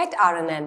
at RNN.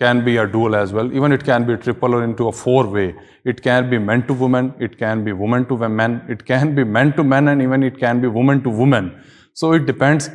can be a dual as well. Even it can be triple or into a 4-way. It can be men to women, it can be women to men, it can be men to men, and even it can be women to women. So it depends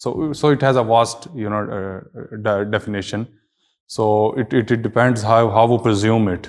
So it has a vast, definition. So it depends how we presume it.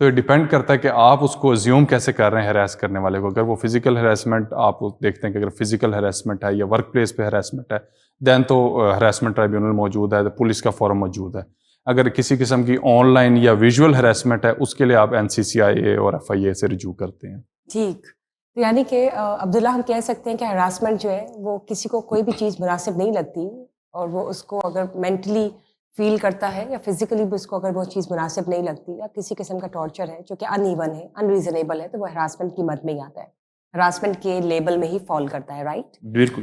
تو یہ depend کرتا ہے کہ آپ اس کو zoom کیسے کر رہے ہیں ہراس کرنے والے کو. اگر وہ فزیکل ہراسمنٹ آپ دیکھتے ہیں کہ اگر فزیکل ہراسمنٹ ہے یا ورک پلیس پہ ہراسمنٹ ہے دین تو ہراسمنٹ ٹرائیبیونل موجود ہے, پولیس کا فورم موجود ہے. اگر کسی قسم کی آن لائن یا ویژول ہراسمنٹ ہے اس کے لیے آپ NCCIA اور FIA سے رجوع کرتے ہیں. ٹھیک, تو یعنی کہ عبداللہ ہم کہہ سکتے ہیں کہ ہراسمنٹ جو ہے وہ کسی کو کوئی بھی چیز مناسب نہیں لگتی اور وہ اس کو اگر مینٹلی فیل کرتا ہے یا فزیکلی بھی اس کو اگر وہ چیز مناسب نہیں لگتی یا کسی قسم کا ٹارچر ہے جو کہ ان ایون ہے, ان ریزنیبل ہے, تو وہ ہراسمنٹ کی مد میں ہی آتا ہے, ہراسمنٹ کے لیبل میں ہی فال کرتا ہے, رائٹ؟ بالکل.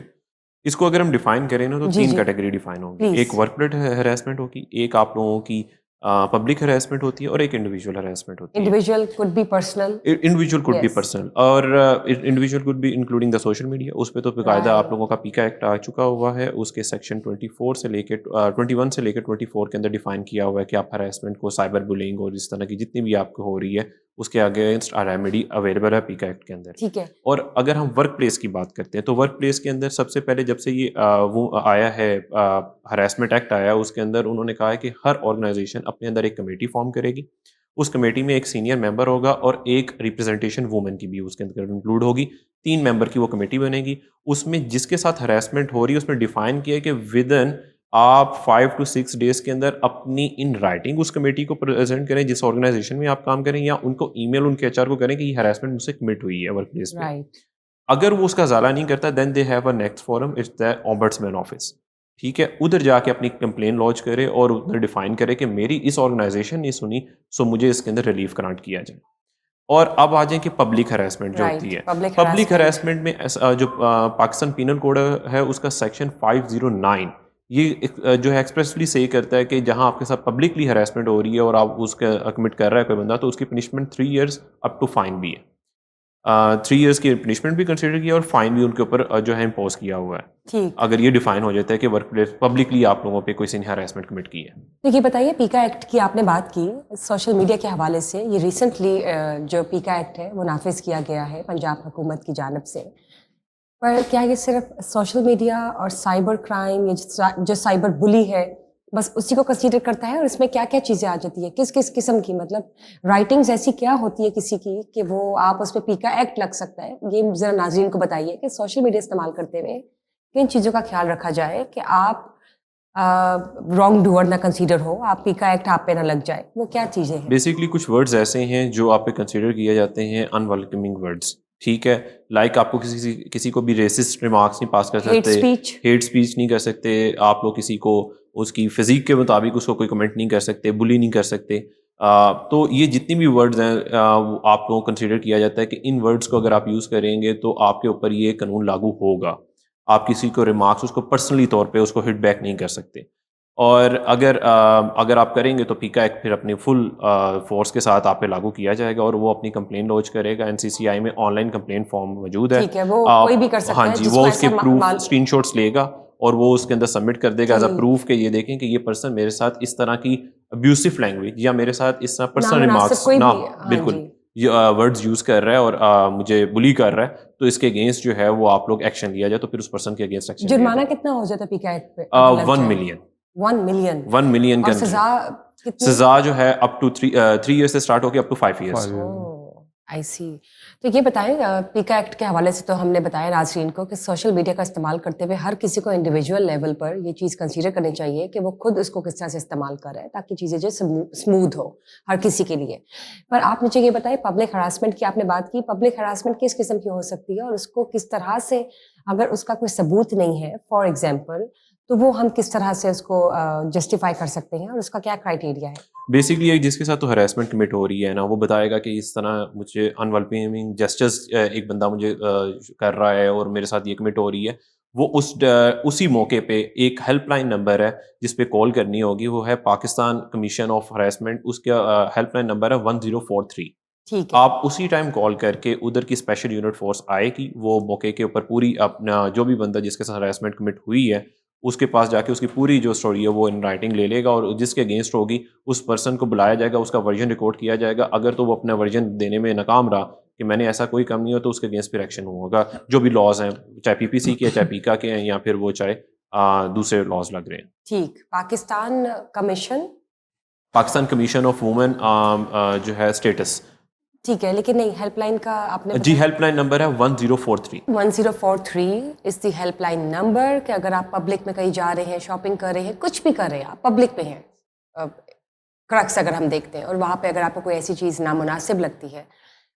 اس کو اگر ہم ڈیفائن کریں نا تو جی 3 جی کیٹیگری ڈیفائن ہوگی. پلیز. ایک ورک پلیس ہراسمنٹ ہوگی, ایک آپ لوگوں کی پبلک ہراسمنٹ ہوتی ہے, اور ایک انڈیویجول ہراسمنٹ ہوتی ہے. Individual could be personal, individual could be Yes. Personal, اور individual could be including the social media. اس پہ تو باقاعدہ Right. آپ لوگوں کا پیکا ایکٹ آ چکا ہوا ہے. اس کے سیکشن 24 سے لے کے 21 سے لے کے 24 کے اندر ڈیفائن کیا ہوا ہے کہ آپ ہراسمنٹ کو, سائبر بلینگ اور اس طرح کی جتنی بھی آپ کو ہو رہی ہے اس کے اگینسٹ ریمیڈی اویلیبل ہے پیکا ایکٹ کے اندر. ٹھیک ہے. اور اگر ہم ورک پلیس کی بات کرتے ہیں تو ورک پلیس کے اندر سب سے پہلے جب سے یہ وہ آیا ہے ہراسمنٹ ایکٹ آیا, اس کے اندر انہوں نے کہا ہے کہ ہر آرگنائزیشن اپنے اندر ایک کمیٹی فارم کرے گی. اس کمیٹی میں ایک سینئر ممبر ہوگا اور ایک ریپرزنٹیشن وومن کی بھی اس کے اندر انکلوڈ ہوگی. 3 ممبر کی وہ کمیٹی بنے گی. اس میں جس کے ساتھ ہراسمنٹ ہو رہی ہے اس میں ڈیفائن کیا ہے کہ ودن آپ 5 to 6 days کے اندر اپنی ان رائٹنگ اس کمیٹی کو پریزنٹ کریں جس آرگنائزیشن میں آپ کام کریں, یا ان کو ای میل ان کے HR کو کریں کہ یہ ہراسمنٹ مجھ سے کمٹ ہوئی ہے ورک پلیس پہ. اگر وہ اس کا ازالہ نہیں کرتا then they have a next forum, it's the ombudsman office. ٹھیک ہے, ادھر جا کے اپنی کمپلین لانچ کرے اور ادھر ڈیفائن کرے کہ میری اس آرگنائزیشن نے سنی سو مجھے اس کے اندر ریلیف گرانٹ کیا جائے. اور اب آ جائیں کہ پبلک ہراسمنٹ جو ہوتی ہے. پبلک ہراسمنٹ میں جو پاکستان پینل کوڈ ہے اس کا سیکشن 509 یہ جو ہے ایکسپریسلی صحیح کرتا ہے کہ جہاں آپ کے ساتھ پبلکلی ہراسمنٹ ہو رہی ہے اور آپ اس کا کمٹ کر رہا ہے کوئی بندہ, تو اس کی punishment 3 years up to fine بھی ہے. 3 years کی پنشمنٹ بھی کنسیڈر کیا اور فائن بھی ان کے اوپر جو ہے امپوز کیا ہوا ہے, اگر یہ ڈیفائن ہو جاتا ہے کہ ورک پلیس پبلکلی آپ لوگوں پہ کوئی سی ہراسمنٹ کمٹ کی ہے. دیکھیے بتائیے, پیکا ایکٹ کی آپ نے بات کی, سوشل میڈیا کے حوالے سے یہ ریسنٹلی جو پیکا ایکٹ ہے وہ نافذ کیا گیا ہے پنجاب حکومت کی جانب سے, پر کیا یہ صرف سوشل میڈیا اور سائبر کرائم یا جو سائبر بلی ہے بس اسی کو کنسیڈر کرتا ہے, اور اس میں کیا کیا چیزیں آ جاتی ہے, کس کس قسم کی, مطلب رائٹنگز ایسی کیا ہوتی ہے کسی کی کہ وہ آپ اس پہ پیکا ایکٹ لگ سکتا ہے؟ یہ ذرا ناظرین کو بتائیے کہ سوشل میڈیا استعمال کرتے ہوئے کن چیزوں کا خیال رکھا جائے کہ آپ رانگ ڈوور نہ کنسیڈر ہو, آپ پیکا ایکٹ آپ پہ نہ لگ جائے, وہ کیا چیزیں ہیں؟ بیسکلی کچھ ورڈز ایسے ہیں جو آپ پہ کنسیڈر کیے جاتے ہیں ان ویلکمنگ ورڈز. ٹھیک ہے, لائک آپ کو کسی کو بھی ریسسٹ ریمارکس نہیں پاس کر سکتے, ہیٹ اسپیچ نہیں کر سکتے, آپ لوگ کسی کو اس کی فزیک کے مطابق اس کو کوئی کمنٹ نہیں کر سکتے, بلی نہیں کر سکتے. تو یہ جتنی بھی ورڈز ہیں آپ لوگوں کو کنسیڈر کیا جاتا ہے کہ ان ورڈز کو اگر آپ یوز کریں گے تو آپ کے اوپر یہ قانون لاگو ہوگا. آپ کسی کو ریمارکس اس کو پرسنلی طور پہ اس کو ہٹ بیک نہیں کر سکتے. اور اگر آپ کریں گے تو پیکا ایکٹ پھر اپنی فل فورس کے ساتھ آپ پہ لاگو کیا جائے گا اور وہ اپنی کمپلین لانچ کرے گا. NCCI میں آن لائن کمپلین فارم موجود ہے, کوئی بھی کر سکتا ہے. ہاں جی, وہ اس کے پروف اسکرین شاٹس لے گا اور وہ اس کے اندر سبمٹ کر دے گا ایز اے پروف کہ یہ دیکھیں کہ یہ پرسن میرے ساتھ اس طرح کی ابیوسو لینگویج یا میرے ساتھ اس طرح پرسنل ریمارکس نہ بالکل ورڈز یوز کر رہا ہے اور مجھے بلی کر رہا ہے, تو اس کے اگینسٹ جو ہے وہ آپ لوگ ایکشن لیا جائے. تو پھر اس پرسن کے اگینسٹ ایکشن جرمانہ کتنا ہو جاتا ہے پیکا ایکٹ پہ؟ 1 million. 1 million کا سزا جو ہے اپ ٹو 3 years سے اسٹارٹ ہو کے اپ ٹو 5 years. آئی سی. تو یہ بتائیں, پیکا ایکٹ کے حوالے سے تو ہم نے بتایا ناظرین کو کہ سوشل میڈیا کا استعمال کرتے ہوئے ہر کسی کو انڈیویجول لیول پر یہ چیز کنسیڈر کرنی چاہیے کہ وہ خود اس کو کس طرح سے استعمال کرے تاکہ چیزیں جو اسموتھ ہو ہر کسی کے لیے. پر آپ مجھے یہ بتائیں, پبلک ہراسمنٹ کی آپ نے بات کی, پبلک ہراسمنٹ کس قسم کی ہو سکتی ہے اور اس کو کس طرح سے, اگر اس کا کوئی ثبوت نہیں ہے فار ایگزامپل, تو وہ ہم کس طرح سے اس کو جسٹیفائی کر سکتے ہیں اور اس کا کیا کرائیٹیریا ہے؟ بیسکلی ایک جس کے ساتھ تو ہراسمنٹ کمٹ ہو رہی ہے نا, وہ بتائے گا کہ اس طرح مجھے ان ویلکمنگ جسٹس ایک بندہ مجھے کر رہا ہے اور میرے ساتھ یہ کمٹ ہو رہی ہے. وہ اسی موقع پہ ایک ہیلپ لائن نمبر ہے جس پہ کال کرنی ہوگی, وہ ہے پاکستان کمیشن آف ہراسمنٹ, اس کا ہیلپ لائن نمبر ہے 1043. آپ اسی ٹائم کال کر کے ادھر کی اسپیشل یونٹ فورس آئے گی, وہ موقع کے اوپر پوری اپنا جو بھی بندہ جس کے ساتھ ہراسمنٹ کمٹ ہوئی ہے اس کے پاس جا کے اس کی پوری جو اسٹوری ہے وہ ان رائٹنگ لے لے گا, اور جس کے اگینسٹ ہوگی اس پرسن کو بلایا جائے گا, اس کا ورژن ریکارڈ کیا جائے گا. اگر تو وہ اپنا ورژن دینے میں ناکام رہا کہ میں نے ایسا کوئی کم نہیں ہو, تو اس کے اگینسٹ پھر ایکشن ہوگا. جو بھی لاز ہیں, چاہے PPC کے, چاہے پیکا کے ہیں, یا پھر وہ چاہے دوسرے لاز لگ رہے ہیں. ٹھیک. Pakistan commission Pakistan commission of women جو ہے اسٹیٹس. ٹھیک ہے, لیکن نہیں ہیلپ لائن کا آپ نے جی ہیلپ لائن نمبر ہے 1043. 1043 از دی ہیلپ لائن نمبر, کہ اگر آپ پبلک میں کہیں جا رہے ہیں, شاپنگ کر رہے ہیں, کچھ بھی کر رہے ہیں, آپ پبلک میں ہیں, کرکس اگر ہم دیکھتے ہیں, اور وہاں پہ اگر آپ کو کوئی ایسی چیز نامناسب لگتی ہے,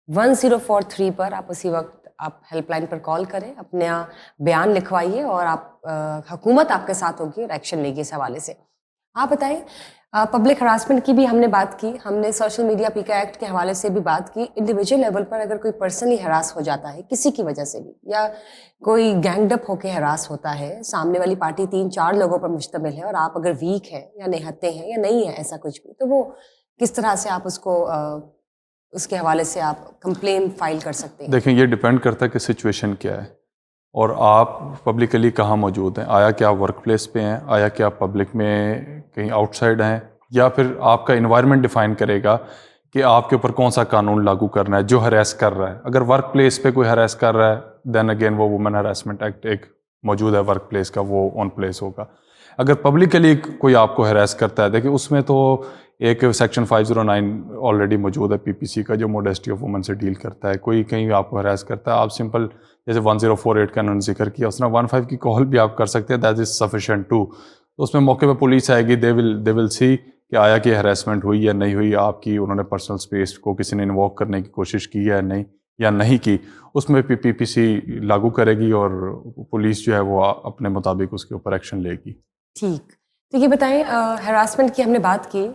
1043 پر آپ اسی وقت آپ ہیلپ لائن پر کال کریں, اپنا بیان لکھوائیے, اور آپ حکومت آپ کے ساتھ ہوگی اور ایکشن لے گی اس حوالے سے. آپ بتائیں, پبلک ہراسمنٹ کی بھی ہم نے بات کی, ہم نے سوشل میڈیا پیکا ایکٹ کے حوالے سے بھی بات کی. انڈیویجول لیول پر اگر کوئی پرسنلی ہراس ہو جاتا ہے کسی کی وجہ سے بھی, یا کوئی گینگڈ اپ ہو کے ہراس ہوتا ہے, سامنے والی پارٹی 3-4 لوگوں پر مشتمل ہے, اور آپ اگر ویک ہیں یا نہتے ہیں یا نہیں ہے ایسا کچھ بھی, تو وہ کس طرح سے آپ اس کو اس کے حوالے سے آپ کمپلین فائل کر سکتے ہیں؟ دیکھیں, یہ ڈیپینڈ کرتا ہے کہ سچویشن کیا ہے اور آپ پبلکلی کہاں موجود ہیں. آیا کہ آپ ورک پلیس پہ ہیں, آیا کہ آپ پبلک میں کہیں آؤٹ سائڈ ہیں, یا پھر آپ کا انوائرمنٹ ڈیفائن کرے گا کہ آپ کے اوپر کون سا قانون لاگو کرنا ہے جو ہراس کر رہا ہے. اگر ورک پلیس پہ کوئی ہراس کر رہا ہے دین اگین وہ وومن ہراسمنٹ ایکٹ ایک موجود ہے ورک پلیس کا, وہ آن پلیس ہوگا. اگر پبلکلی کوئی آپ کو ہراس کرتا ہے, دیکھیں اس میں تو ایک سیکشن 509 آلریڈی موجود ہے PPC کا, جو موڈیسٹی آف وومن سے ڈیل کرتا ہے. کوئی کہیں آپ کو ہراس کرتا ہے, آپ سمپل جیسے 1048 کا انہوں نے ذکر کیا, اس طرح 15 کی کال بھی آپ کر سکتے ہیں, دیٹ از سفیشینٹ ٹو. تو اس میں موقع پہ پولیس آئے گی, دے ول سی کہ آیا کہ ہراسمنٹ ہوئی یا نہیں ہوئی, آپ کی انہوں نے پرسنل اسپیس کو کسی نے انووک کرنے کی کوشش کی ہے یا نہیں کی, اس میں PPC لاگو کرے گی اور پولیس جو ہے وہ اپنے مطابق اس کے اوپر ایکشن لے گی. ٹھیک, تو یہ بتائیں, ہراسمنٹ کی ہم نے بات کی.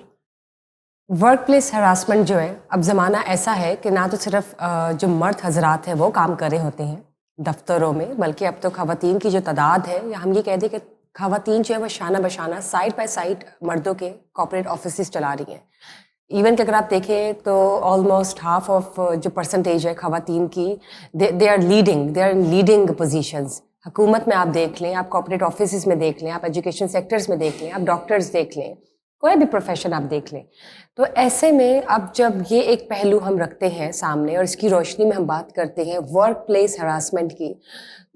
ورک پلیس ہراسمنٹ جو ہے, اب زمانہ ایسا ہے کہ نہ تو صرف جو مرد حضرات ہیں وہ کام کر رہے ہوتے ہیں دفتروں میں, بلکہ اب تو خواتین کی جو تعداد ہے, یا ہم یہ کہہ دیں کہ خواتین جو ہے وہ شانہ بشانہ سائڈ بائی سائڈ مردوں کے کارپوریٹ آفیسز چلا رہی ہیں. ایون کہ اگر آپ دیکھیں تو آلموسٹ ہاف آف جو پرسنٹیج ہے خواتین کی, they are in leading positions. حکومت میں آپ دیکھ لیں, آپ کارپوریٹ آفیسز میں دیکھ لیں, آپ ایجوکیشن سیکٹرز میں دیکھ لیں, آپ ڈاکٹرز دیکھ لیں, کوئی بھی پروفیشن آپ دیکھ لیں. تو ایسے میں اب جب یہ ایک پہلو ہم رکھتے ہیں سامنے اور اس کی روشنی میں ہم بات کرتے ہیں ورک پلیس ہراسمنٹ کی,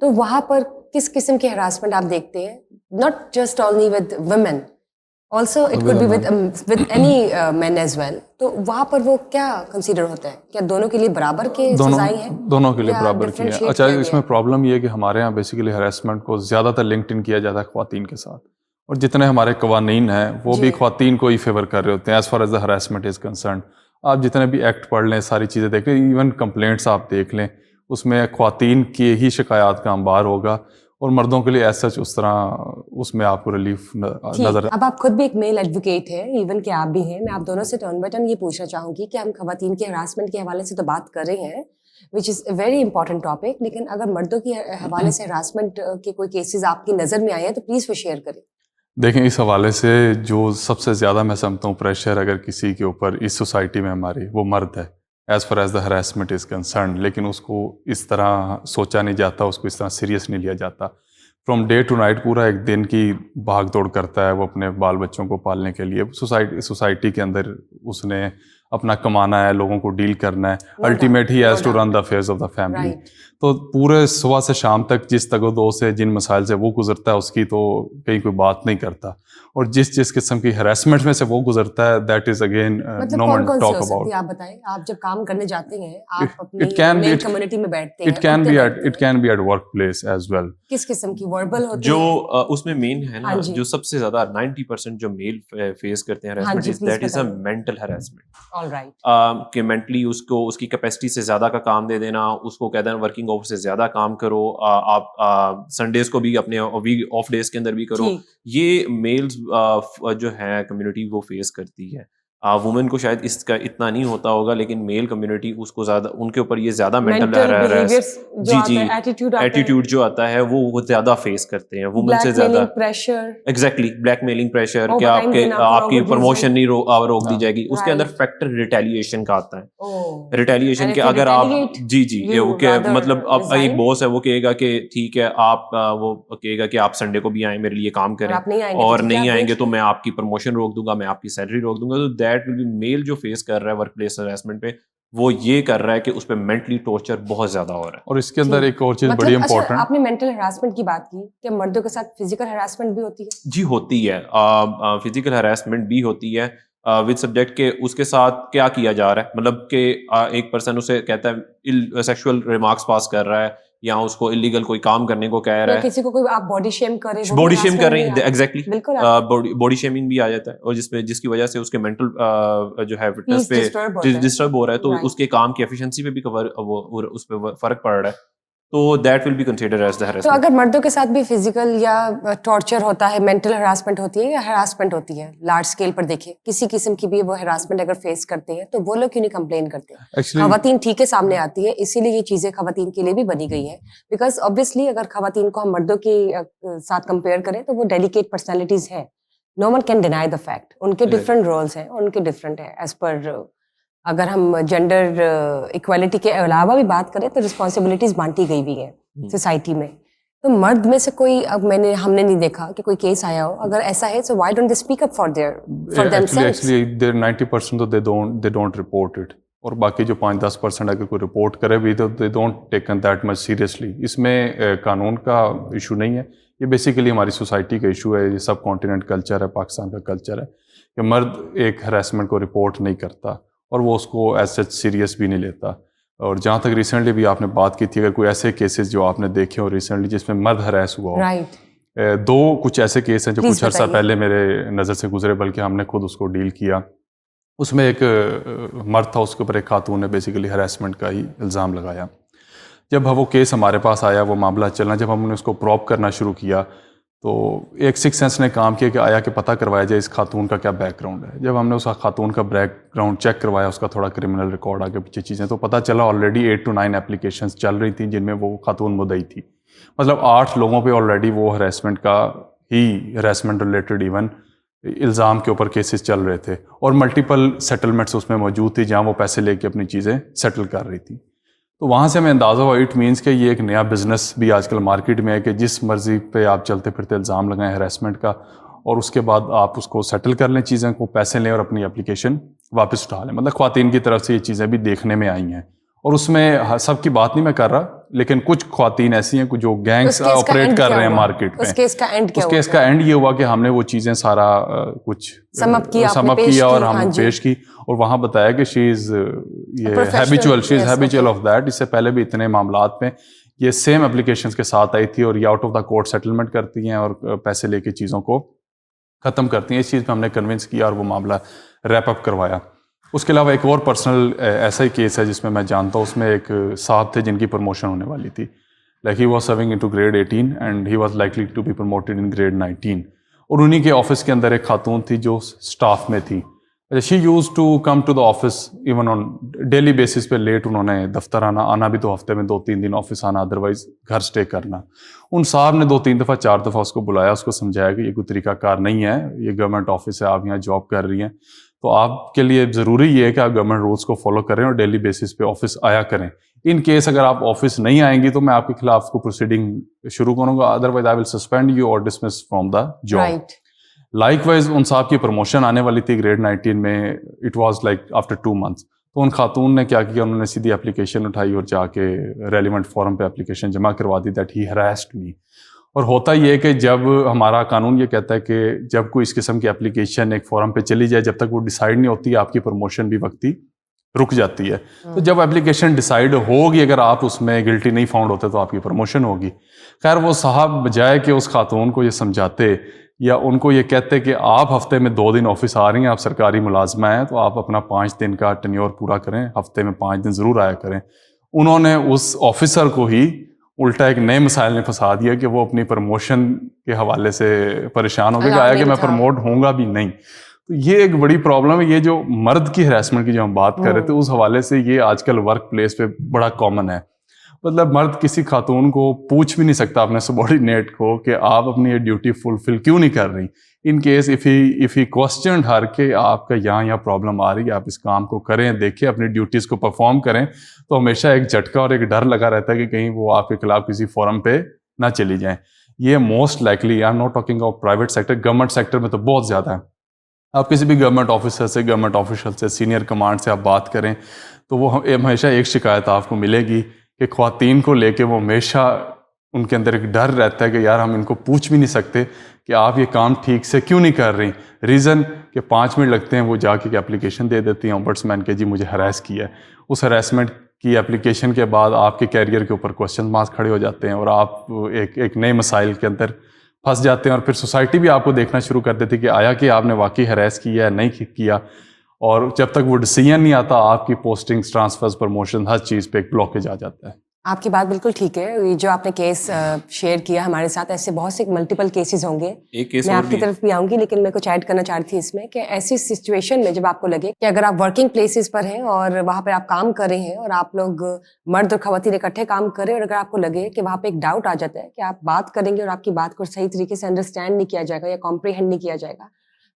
تو وہاں پر کس قسم کے ہراسمنٹ آپ دیکھتے ہیں؟ Not just only with women, also it could be with any man as well. تو وہاں پر وہ کیا کنسیڈر ہوتا ہے, کیا دونوں کے لیے برابر کے سزائیں ہیں؟ دونوں کے لیے برابر کی ہیں. اچھا, اس میں پرابلم یہ ہے کہ ہمارے یہاں بیسیکلی ہراسمنٹ کو زیادہ تر لنکڈ ان کیا جاتا ہے خواتین کے ساتھ, اور جتنے ہمارے قوانین ہیں وہ بھی خواتین کو ہی فیور کر رہے ہوتے ہیں as far as the harassment is concerned. آپ جتنے بھی ایکٹ پڑھ لیں, ساری چیزیں دیکھ لیں, ایون کمپلینٹس آپ دیکھ لیں, اس میں خواتین کی ہی شکایات کا انبار ہوگا, اور مردوں کے لیے ایز سچ اس طرح اس میں آپ کو ریلیف نظر. اب آپ خود بھی ایک میل ایڈوکیٹ ہیں, ایون کہ آپ بھی ہیں, میں آپ دونوں سے ٹرن بائی ٹرن یہ پوچھنا چاہوں گی کہ ہم خواتین کے ہراسمنٹ کے حوالے سے تو بات کر رہے ہیں وچ از اے ویری امپورٹنٹ ٹاپک, لیکن اگر مردوں کے حوالے سے ہراسمنٹ کے کوئی کیسز آپ کی نظر میں آئے ہیں تو پلیز وہ شیئر کریں. دیکھیں, اس حوالے سے جو سب سے زیادہ میں سمجھتا ہوں پریشر اگر کسی کے اوپر اس سوسائٹی میں ہماری, وہ مرد ہے as far as the harassment is concerned. لیکن اس کو اس طرح سوچا نہیں جاتا, اس کو اس طرح سیریس نہیں لیا جاتا. فرام ڈے ٹو نائٹ پورا ایک دن کی بھاگ دوڑ کرتا ہے وہ اپنے بال بچوں کو پالنے کے لیے. سوسائٹی کے اندر اس نے اپنا کمانا ہے, لوگوں کو ڈیل کرنا ہے, ultimate he has to run the affairs of the family. تو پورے صبح سے شام تک جس تگ و دو سے جن مسائل سے وہ گزرتا ہے اس کی تو کہیں کوئی بات نہیں کرتا, اور جس قسم کی ہراسمنٹ میں سے وہ گزرتا ہے that is again no one talk about. آپ بتائیں, آپ جب کام کرنے جاتے ہیں, آپ اپنی میل کمیونٹی میں بیٹھتے ہیں, it can be at work place as well. کس قسم کی وربل ہوتی ہے جو اس میں مین ہے نا, جو سب سے زیادہ 90% جو میل فیس کرتے ہیں harassment, that is a mental harassment. All right, کہ مینٹلی اس کو اس کی کیپیسٹی سے زیادہ کا کام دے دینا, اس کو کہہ دینا ورکنگ آور سے زیادہ کام کرو, آپ سنڈیز کو بھی اپنے ویک آف ڈیز کے اندر بھی کرو. یہ میلز جو ہے کمیونٹی وہ فیس کرتی ہے. وومن کو شاید اس کا اتنا نہیں ہوتا ہوگا, لیکن میل کمیونٹی اس کو زیادہ, ان کے اوپر یہ زیادہ مینٹل ایٹیٹیوڈ جو آتا ہے وہ زیادہ فیس کرتے ہیں وومن سے زیادہ. ایگزیکٹلی, بلیک میلنگ پریشر, کہ آپ کی پرموشن نہیں روک دی جائے گی. اس کے اندر فیکٹر ریٹیلیشن کا آتا ہے. ریٹیلیشن کہ اگر آپ مطلب اب ایک باس ہے وہ کہے گا کہ ٹھیک ہے, آپ وہ کہے گا کہ آپ سنڈے کو بھی آئیں میرے لیے کام کریں, اور نہیں آئیں گے تو میں آپ کی پرموشن روک دوں گا, میں آپ کی سیلری روک دوں گا. تو دیٹ ول بی میل جو فیس کر رہا ہے ورک پلیس ہراسمنٹ پہ, وہ یہ کر رہا ہے کہ اس پہ مینٹلی ٹارچر بہت زیادہ ہو رہا ہے. اور اس کے اندر ایک اور چیز بڑی امپورٹنٹ, آپ نے مینٹل ہراسمنٹ کی بات کی, کہ مردوں کے ساتھ فزیکل ہراسمنٹ بھی ہوتی ہے؟ جی ہوتی ہے, فزیکل ہراسمنٹ بھی ہوتی ہے. ود سبجیکٹ کہ اس کے ساتھ کیا کیا جا رہا ہے, مطلب کہ ایک پرسن اسے کہتا ہے سیکشول ریمارکس پاس کر رہا ہے یا اس کو الیگل کوئی کام کرنے کو کہہ رہا ہے, کسی کو کوئی آپ باڈی شیم کر رہے ہیں, باڈی شیم کر رہے ہیں, ایگزیکٹلی باڈی بالکل شیمنگ بھی آ جاتا ہے, اور جس کی وجہ سے اس کے مینٹل جو ہے فٹنس پہ ڈسٹرب ہو رہا ہے, تو اس کے کام کی ایفیشنسی پہ بھی اس پہ فرق پڑ رہا ہے, تو that will be considered as the harassment. تو اگر مردوں کے ساتھ بھی فزیکل یا ٹارچر ہوتا ہے, مینٹل ہراسمنٹ ہوتی ہے یا ہراسمنٹ ہوتی ہے لارج اسکیل پر دیکھیں, کسی قسم کی بھی وہ ہراسمنٹ اگر فیس کرتے ہیں تو وہ لوگ کیوں نہیں کمپلین کرتے؟ خواتین ٹھیک ہے سامنے آتی ہے, اسی لیے یہ چیزیں خواتین کے لیے بھی بنی گئی ہے, بیکاز obviously اگر خواتین کو ہم مردوں کے ساتھ کمپیئر کریں تو وہ ڈیلیکیٹ پرسنالٹیز ہیں, no one can deny the fact, ان کے ڈفرینٹ رولس ہیں, ان کے ڈفرینٹ ہیں ایز پر. اگر ہم جینڈر ایکویلٹی کے علاوہ بھی بات کریں تو رسپانسبلٹیز بانٹی گئی بھی ہیں سوسائٹی میں. تو مرد میں سے کوئی, اب ہم نے نہیں دیکھا کہ کوئی کیس آیا ہو, اگر ایسا ہے so why don't they speak up for themselves? Actually 90% تو they don't report it, اور باقی جو 5-10% اگر کوئی رپورٹ کرے بھی تو they don't taken that much seriously. اس میں قانون کا ایشو نہیں ہے, یہ بیسیکلی ہماری سوسائٹی کا ایشو ہے, یہ سب کانٹیننٹ کلچر ہے, پاکستان کا کلچر ہے کہ مرد ایک ہراسمنٹ کو رپورٹ نہیں کرتا اور وہ اس کو ایز سچ سیریس بھی نہیں لیتا. اور جہاں تک ریسنٹلی بھی آپ نے بات کی تھی, اگر کوئی ایسے کیسز جو آپ نے دیکھے ہو ریسنٹلی جس میں مرد ہراس ہوا ہو, دو کچھ ایسے کیس ہیں جو کچھ عرصہ پہلے میرے نظر سے گزرے, بلکہ ہم نے خود اس کو ڈیل کیا. اس میں ایک مرد تھا, اس کے اوپر ایک خاتون نے بیسیکلی ہراسمنٹ کا ہی الزام لگایا. جب وہ کیس ہمارے پاس آیا, وہ معاملہ چلنا, جب ہم نے اس کو پروب کرنا شروع کیا تو ایک سکس سینس نے کام کیا کہ آیا کہ پتہ کروایا جائے اس خاتون کا کیا بیک گراؤنڈ ہے. جب ہم نے اس خاتون کا بیک گراؤنڈ چیک کروایا, اس کا تھوڑا کرمنل ریکارڈ آگے پیچھے چیزیں, تو پتہ چلا آلریڈی 8 to 9 اپلیکیشنز چل رہی تھیں جن میں وہ خاتون مدعی تھی. مطلب 8 لوگوں پہ آلریڈی وہ ہراسمنٹ کا ہی ہراسمنٹ ریلیٹڈ ایون الزام کے اوپر کیسز چل رہے تھے, اور ملٹیپل سیٹلمنٹس اس میں موجود تھی جہاں وہ پیسے لے کے اپنی چیزیں سیٹل کر رہی تھی. تو وہاں سے ہمیں اندازہ ہوا اٹ مینس کہ یہ ایک نیا بزنس بھی آج کل مارکیٹ میں ہے کہ جس مرضی پہ آپ چلتے پھرتے الزام لگائیں ہراسمنٹ کا, اور اس کے بعد آپ اس کو سیٹل کر لیں چیزیں کو, پیسے لیں اور اپنی اپلیکیشن واپس اٹھا لیں. مطلب خواتین کی طرف سے یہ چیزیں بھی دیکھنے میں آئی ہیں, اور اس میں سب کی بات نہیں میں کر رہا, لیکن کچھ خواتین ایسی ہیں جو گینگز آپریٹ کر رہے ہیں مارکیٹ میں. اس کیس کا اینڈ یہ ہوا کہ ہم نے وہ چیزیں سارا کچھ سم اپ کیا اور ہم پیش کی, اور وہاں بتایا کہ شی از ہیبیچول آف دیٹ. اس سے پہلے بھی اتنے معاملات میں یہ سیم اپلیکیشنز کے ساتھ آئی تھی, اور یہ out of the court settlement کرتی ہیں اور پیسے لے کے چیزوں کو ختم کرتی ہیں. اس چیز پہ ہم نے کنونس کیا اور وہ معاملہ ریپ اپ کروایا. اس کے علاوہ ایک اور پرسنل ایسا ہی کیس ہے جس میں جانتا ہوں, اس میں ایک صاحب تھے جن کی پروموشن ہونے والی تھی, like he was serving into grade 18 and he was likely to be promoted in grade 19, اور انہی کے آفس کے اندر ایک خاتون تھی جو اسٹاف میں تھی. She use to come to the office even on daily basis پہ لیٹ, انہوں نے دفتر آنا بھی تو ہفتے میں 2-3 دن آفس آنا, ادروائز گھر اسٹے کرنا. ان صاحب نے 2-3 دفعہ 4 دفعہ اس کو بلایا, اس کو سمجھایا کہ یہ کوئی طریقہ کار نہیں ہے, یہ گورنمنٹ آفس ہے, آپ یہاں جاب کر رہی ہیں, تو آپ کے لیے ضروری یہ ہے کہ آپ گورنمنٹ رولس کو فالو کریں اور ڈیلی بیسس پہ آفس آیا کریں. ان کیس اگر آپ آفس نہیں آئیں گی تو میں آپ کے خلاف کو پروسیڈنگ شروع کروں گا, otherwise I will suspend you اور dismiss from the job. Likewise ان صاحب کی پروموشن آنے والی تھی گریڈ 19 میں, it was like after 2 months. تو ان خاتون نے کیا کیا, انہوں نے سیدھی اپلیکیشن اٹھائی اور جا کے ریلیونٹ فورم پہ اپلیکیشن جمع کروا دی دیٹ ہی ہراسڈ می. اور ہوتا یہ کہ جب ہمارا قانون یہ کہتا ہے کہ جب کوئی اس قسم کی اپلیکیشن ایک فورم پہ چلی جائے, جب تک وہ ڈیسائیڈ نہیں ہوتی آپ کی پروموشن بھی وقتی رک جاتی ہے. تو جب اپلیکیشن ڈیسائیڈ ہوگی, اگر آپ اس میں گلٹی نہیں فاؤنڈ ہوتے تو آپ کی پروموشن ہوگی. خیر وہ صاحب بجائے کہ اس خاتون کو یہ سمجھاتے یا ان کو یہ کہتے کہ آپ ہفتے میں 2 دن آفس آ رہی ہیں, آپ سرکاری ملازمہ ہیں, تو آپ اپنا 5 دن کا ٹینیور پورا کریں, ہفتے میں 5 دن ضرور آیا کریں, انہوں نے اس آفیسر کو ہی الٹا ایک نئے مسائل نے پھنسا دیا کہ وہ اپنی پروموشن کے حوالے سے پریشان ہو گئے کہ آیا کہ میں پروموٹ ہوں گا بھی نہیں. تو یہ ایک بڑی پرابلم ہے. یہ جو مرد کی ہراسمنٹ کی جو ہم بات کر رہے تھے اس حوالے سے یہ آج کل ورک پلیس پہ بڑا کامن ہے. مطلب مرد کسی خاتون کو پوچھ بھی نہیں سکتا اپنے سبارڈینیٹ کو کہ آپ اپنی یہ ڈیوٹی فلفل کیوں نہیں کر رہی. ان کیس اف ہی کوسچنڈ ہر کہ آپ کا یہاں پرابلم آ رہی ہے, آپ اس کام کو کریں, دیکھیں, اپنی ڈیوٹیز کو پرفارم کریں, تو ہمیشہ ایک جھٹکا اور ایک ڈر لگا رہتا ہے کہ کہیں وہ آپ کے خلاف کسی فورم پہ نہ چلی جائیں. یہ most likely, I am not talking of private sector, government sector میں تو بہت زیادہ ہے. آپ کسی بھی گورنمنٹ آفیسر سے, گورنمنٹ آفیشل سے, سینئر کمانڈ سے آپ بات کریں تو وہ ہمیشہ ایک شکایت آپ کو ملے گی کہ خواتین کو لے کے وہ ہمیشہ ان کے اندر ایک ڈر رہتا ہے کہ یار ہم ان کو پوچھ بھی نہیں سکتے کہ آپ یہ کام ٹھیک سے کیوں نہیں کر رہی. ریزن کہ 5 منٹ لگتے ہیں, وہ جا کے اپلیکیشن دے دیتی ہیں ombudsman کہ جی مجھے ہراس کیا ہے. اس ہراسمنٹ کی اپلیکیشن کے بعد آپ کے کیریئر کے اوپر کوسچن مارکس کھڑے ہو جاتے ہیں اور آپ ایک نئے مسائل کے اندر پھنس جاتے ہیں, اور پھر سوسائٹی بھی آپ کو دیکھنا شروع کر دیتی کہ آیا کہ آپ نے واقعی ہراس کیا ہے نہیں کیا, اور جب تک وہ ڈیسیژن نہیں آتا آپ کی پوسٹنگز, ٹرانسفرز, پروموشن, ہر چیز پہ ایک بلاکیج آ جاتا ہے. آپ کی بات بالکل ٹھیک ہے. یہ جو آپ نے کیس شیئر کیا ہمارے ساتھ, ایسے بہت سے ملٹیپل کیسز ہوں گے. میں آپ کی طرف بھی آؤں گی, لیکن میں کچھ ایڈ کرنا چاہتی تھی اس میں کہ ایسی سچویشن میں جب آپ کو لگے کہ اگر آپ ورکنگ پلیسز پر ہیں اور وہاں پہ آپ کام کر رہے ہیں اور آپ لوگ مرد اور خواتین اکٹھے کام کر رہے ہیں, اور اگر آپ کو لگے کہ وہاں پہ ایک ڈاؤٹ آ جاتا ہے کہ آپ بات کریں گے اور آپ کی بات کو صحیح طریقے سے انڈرسٹینڈ نہیں کیا جائے گا یا کمپریہینڈ نہیں کیا جائے گا,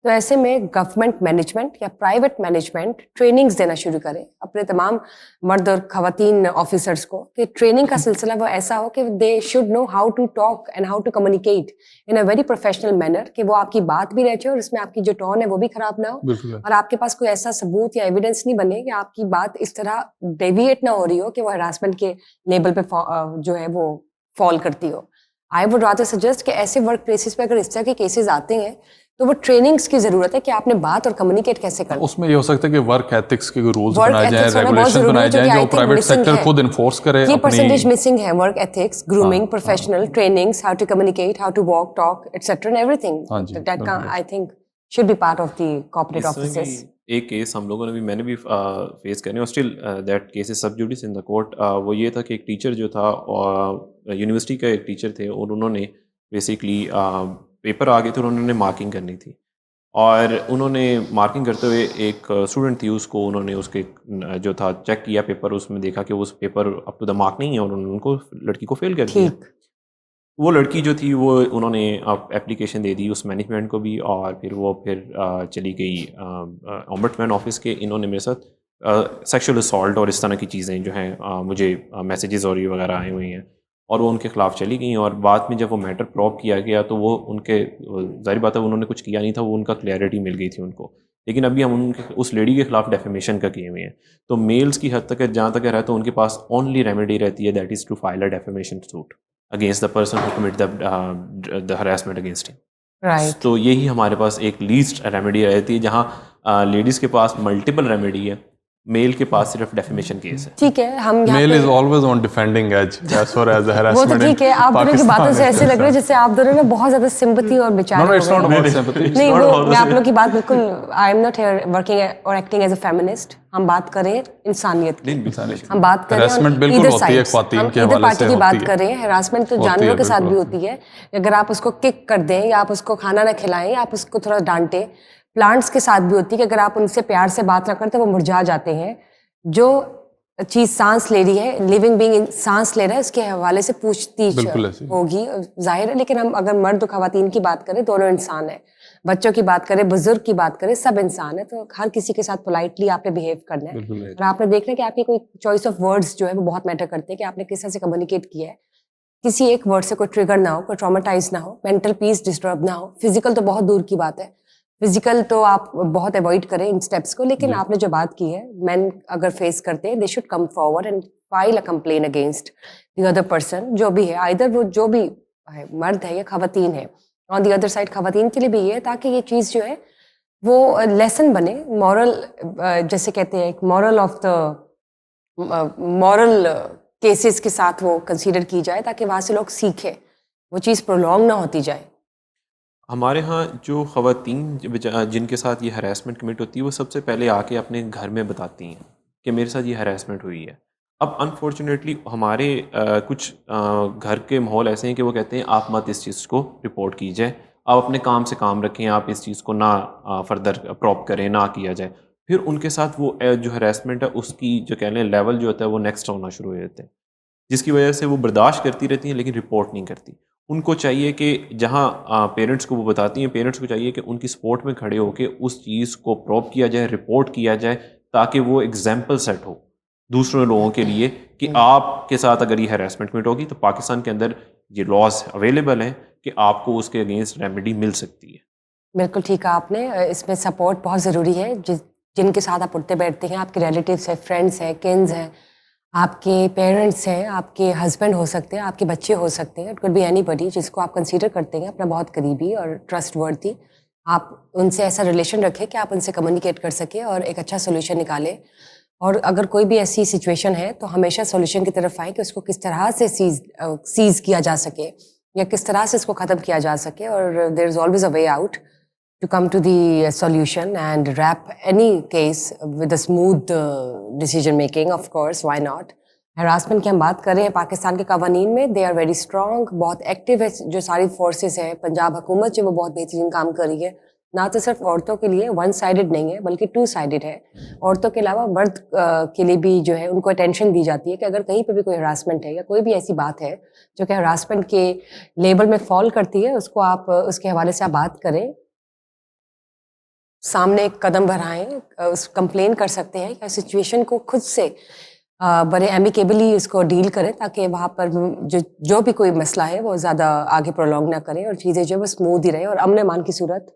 تو ایسے میں گورنمنٹ مینجمنٹ یا پرائیویٹ مینجمنٹ ٹریننگز دینا شروع کرے اپنے تمام مرد اور خواتین آفیسرس کو, کہ ٹریننگ کا سلسلہ وہ ایسا ہو کہ they should know how to talk and how to communicate in a very professional manner, کہ وہ آپ کی بات بھی رہ جائے اور اس میں آپ کی جو ٹون ہے وہ بھی خراب نہ ہو, اور آپ کے پاس کوئی ایسا ثبوت یا ایویڈنس نہیں بنے کہ آپ کی بات اس طرح ڈیویٹ نہ ہو رہی ہو کہ وہ ہراسمنٹ کے لیبل پہ جو ہے وہ فال کرتی ہو. آئی ووڈ رادر سجیسٹ کہ ایسے ورک پلیسز پہ اگر اس طرح کے کیسز آتے ہیں تو وہ ٹریننگز کی ضرورت ہے کہ آپ نے بات اور کمیونیکیٹ کیسے کرنا. اس میں یہ ہو سکتا ہے کہ ورک ایتھکس کے رولز بنائے جائیں, ریگولیشن بنائے جائیں جو پرائیویٹ سیکٹر خود انفورس کرے. یہ پرسنٹیج مسنگ ہے, work ethics, grooming, professional trainings, how to communicate, how to walk talk etcetera and everything that I think should be part of the corporate offices. ایک case ہم لوگوں نے بھی, میں نے بھی فیس کرنے, اور still that case is sub judice in the court. وہ یہ تھا کہ ایک ٹیچر جو تھا, یونیورسٹی کا ایک ٹیچر تھے, اور انہوں نے بیسکلی پیپر آ گئے تھے اور انہوں نے مارکنگ کرنی تھی, اور انہوں نے مارکنگ کرتے ہوئے ایک اسٹوڈنٹ تھی, اس کو انہوں نے اس کے جو تھا چیک کیا پیپر, اس میں دیکھا کہ اس paper up to the mark نہیں ہے, اور انہوں نے ان کو لڑکی کو فیل کر دیا. وہ لڑکی جو تھی وہ انہوں نے اپلیکیشن دے دی اس مینجمنٹ کو بھی, اور پھر چلی گئی ombudsman آفس کے. انہوں نے میرے ساتھ سیکشل اسالٹ اور اس طرح کی چیزیں جو ہیں مجھے میسیجز اور یہ وغیرہ آئے ہوئے ہیں, اور وہ ان کے خلاف چلی گئیں. اور بعد میں جب وہ میٹر پروب کیا گیا تو وہ ان کے, ظاہر بات ہے انہوں نے کچھ کیا نہیں تھا, وہ ان کا کلیئرٹی مل گئی تھی ان کو, لیکن ابھی ہم ان کے اس لیڈی کے خلاف ڈیفیمیشن کا کیے ہوئے ہیں. تو میلز کی حد تک جہاں تک رہتا ہے ان کے پاس اونلی ریمیڈی رہتی ہے, that is to file a defamation suit against the person who commit the harassment against him. تو یہی ہمارے پاس ایک لیسٹ ریمیڈی رہتی ہے, جہاں لیڈیز کے پاس ملٹیپل ریمیڈی ہے, میل کے پاس صرف ڈیفیمیشن کیس ہے. ٹھیک ہے, ہم male is always on defending edge as far as harassment. وہ تو ٹھیک ہے, آپ دونوں کی باتوں سے ایسے لگ رہا ہے جیسے آپ دونوں میں بہت زیادہ سمپتھی اور بیچارہ. نہیں, وہ میں آپ لوگ کی بات بالکل, I am not here working or acting as a feminist. ہم بات کریں انسانیت کی, ہم بات کریں ادھر سائڈ, ہم ادھر پارٹی کی بات کر رہے ہیں. ہراسمنٹ تو جانوروں کے ساتھ بھی ہوتی ہے. اگر آپ اس کو کک کر دیں یا آپ اس کو کھانا نہ کھلائیں یا آپ اس کو تھوڑا ڈانٹیں, پلانٹس کے ساتھ بھی ہوتی ہے کہ اگر آپ ان سے پیار سے بات نہ کریں تو وہ مرجھا جاتے ہیں. جو چیز سانس لے رہی ہے, لیونگ بینگ سانس لے رہا ہے, اس کے حوالے سے پوچھتیچ ہوگی, ظاہر ہے. لیکن ہم اگر مرد و خواتین کی بات کریں, دونوں انسان ہیں. بچوں کی بات کریں, بزرگ کی بات کریں, سب انسان ہے. تو ہر کسی کے ساتھ پولائٹلی آپ نے بہیو کرنا ہے, اور آپ نے دیکھنا کہ آپ کی کوئی چوائس آف ورڈس جو ہے وہ بہت میٹر کرتے ہیں, کہ آپ نے کس طرح سے کمیونیکیٹ کیا ہے. کسی ایک ورڈ سے کوئی ٹریگر نہ ہو, کوئی ٹرامیٹائز نہ ہو, مینٹل پیس ڈسٹرب نہ ہو. فزیکل تو بہت دور کی بات ہے, فزیکل تو آپ بہت اوائڈ کریں ان اسٹیپس کو. لیکن آپ نے جو بات کی ہے, مین اگر فیس کرتے ہیں, they should come forward and file a complain against the other person, جو بھی ہے, آئدر وہ جو بھی مرد ہے یا خواتین ہے. آن دی ادر سائڈ خواتین کے لیے بھی یہ ہے, تاکہ یہ چیز جو ہے وہ لیسن بنے, مورل, جیسے کہتے ہیں ایک moral of the moral cases کے ساتھ وہ کنسیڈر کی جائے, تاکہ وہاں سے لوگ سیکھیں, وہ چیز پرولونگ نہ ہوتی جائے. ہمارے ہاں جو خواتین جن کے ساتھ یہ ہراسمنٹ کمٹ ہوتی ہے, وہ سب سے پہلے آ کے اپنے گھر میں بتاتی ہیں کہ میرے ساتھ یہ ہراسمنٹ ہوئی ہے. اب انفارچونیٹلی ہمارے کچھ گھر کے ماحول ایسے ہیں کہ وہ کہتے ہیں آپ مت اس چیز کو رپورٹ کیجیے, آپ اپنے کام سے کام رکھیں, آپ اس چیز کو نہ فردر پروپ کریں, نہ کیا جائے. پھر ان کے ساتھ وہ جو ہراسمنٹ ہے اس کی جو کہہ لیں لیول جو ہوتا ہے وہ نیکسٹ ہونا شروع ہو جاتے ہیں, جس کی وجہ سے وہ برداشت کرتی رہتی ہیں لیکن رپورٹ نہیں کرتی. ان کو چاہیے کہ جہاں پیرنٹس کو وہ بتاتی ہیں, پیرنٹس کو چاہیے کہ ان کی سپورٹ میں کھڑے ہو کے اس چیز کو پروپ کیا جائے, رپورٹ کیا جائے, تاکہ وہ ایگزامپل سیٹ ہو دوسرے لوگوں کے لیے کہ آپ کے ساتھ اگر یہ ہراسمنٹ کمٹ ہوگی تو پاکستان کے اندر یہ لاز اویلیبل ہیں کہ آپ کو اس کے اگینسٹ ریمیڈی مل سکتی ہے. بالکل ٹھیک ہے آپ نے, اس میں سپورٹ بہت ضروری ہے. جن کے ساتھ آپ اٹھتے بیٹھتے ہیں, آپ کے ریلیٹیوس ہیں, فرینڈس ہیں, کنز ہیں, آپ کے پیرنٹس ہیں, آپ کے ہسبینڈ ہو سکتے ہیں, آپ کے بچے ہو سکتے ہیں, اٹ کوڈ بی اینی بڈی جس کو آپ کنسیڈر کرتے ہیں اپنا بہت قریبی اور ٹرسٹ ورتھی. آپ ان سے ایسا ریلیشن رکھیں کہ آپ ان سے کمیونیکیٹ کر سکیں اور ایک اچھا سولوشن نکالیں. اور اگر کوئی بھی ایسی سچویشن ہے تو ہمیشہ سولوشن کی طرف آئیں کہ اس کو کس طرح سے سیز کیا جا سکے یا کس طرح سے اس کو ختم کیا جا سکے. اور there is always a way out to come to the solution and wrap any case with a smooth decision making. Of course, why not. Harassment کی ہم بات کر رہے ہیں پاکستان کے قوانین میں, دے آر ویری اسٹرانگ, بہت ایکٹیو ہے جو ساری فورسز ہیں. پنجاب حکومت جو وہ بہت بہترین کام کر رہی ہے, نہ تو صرف عورتوں کے لیے ون سائڈڈ نہیں ہے بلکہ ٹو سائڈڈ ہے. عورتوں کے علاوہ مرد کے لیے بھی جو ہے ان کو اٹینشن دی جاتی ہے کہ اگر کہیں پہ بھی کوئی ہراسمنٹ ہے یا کوئی بھی ایسی بات ہے جو کہ ہراسمنٹ کے لیبل میں فال کرتی ہے, اس کو آپ اس کے حوالے سے آپ بات کریں, سامنے ایک قدم بڑھائیں, اس کمپلین کر سکتے ہیں یا سچویشن کو خود سے بڑے ایمیکیبلی اس کو ڈیل کریں تاکہ وہاں پر جو بھی کوئی مسئلہ ہے وہ زیادہ آگے پرولونگ نہ کریں اور چیزیں جو ہے وہ اسموتھ ہی رہے اور امن امان کی صورت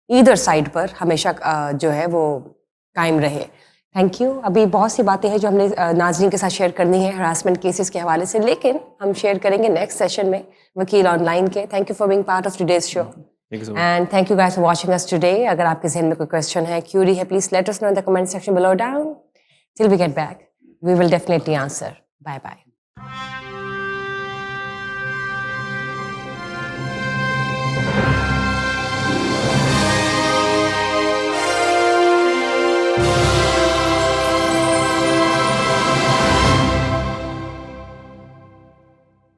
ایدر سائڈ پر ہمیشہ جو ہے وہ قائم رہے. Thank you. ابھی بہت سی باتیں ہیں جو ہم نے ناظرین کے ساتھ شیئر کرنی ہے ہراسمنٹ کیسز کے حوالے سے, لیکن ہم شیئر کریں گے نیکسٹ سیشن میں وکیل آن لائن کے. Thank you for being part of today's show and thank you guys for watching us today. اگر آپ کے ذہن میں کوئی کویسچن ہے, کیوری ہے, please let us know in the comment section below down. Till we get back we will definitely answer. Bye bye.